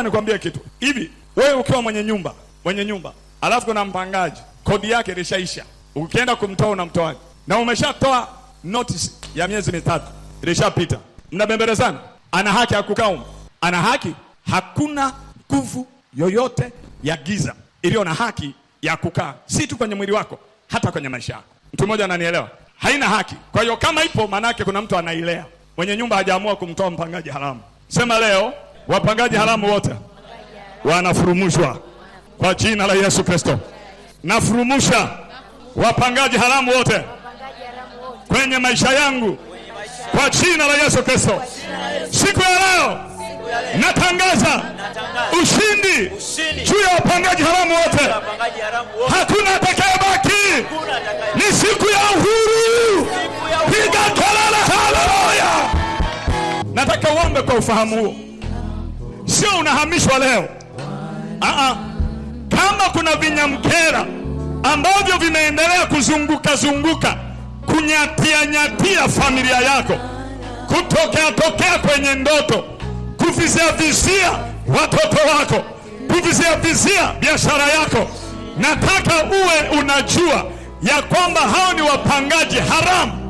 Ngoja nikwambie kitu hivi, wewe ukiwa mwenye nyumba alafu kuna mpangaji, kodi yake ilishaisha, ukienda kumtoa unamtoaje? Na umeshatoa notice ya miezi 3 ilishapita, mnabembelezana. Ana haki ya kukaa huko? Ana haki? Hakuna nguvu yoyote ya giza iliyo na haki ya kukaa, si tu kwenye mwili wako, hata kwenye maisha yako. Mtu mmoja ananielewa? Haina haki. Kwa hiyo kama ipo, manake kuna mtu anailea. Mwenye nyumba hajaamua kumtoa mpangaji haramu. Sema leo wapangaji haramu wote wanafurumushwa kwa jina la Yesu Kristo. Nafurumusha wapangaji haramu wote kwenye maisha yangu kwa jina la Yesu Kristo. Siku ya leo natangaza ushindi juu ya wapangaji haramu wote. Hakuna atakayebaki. Ni siku ya uhuru. Piga kelele haleluya. Nataka uombe kwa ufahamu huo. Sio unahamishwa leo. Kama kuna vinyamkera ambavyo vinaendelea kuzunguka kunyatia familia yako, kutokea kwenye ndoto, kuvizia watoto wako, kuvizia biashara yako, nataka uwe unajua ya kwamba hao ni wapangaji haramu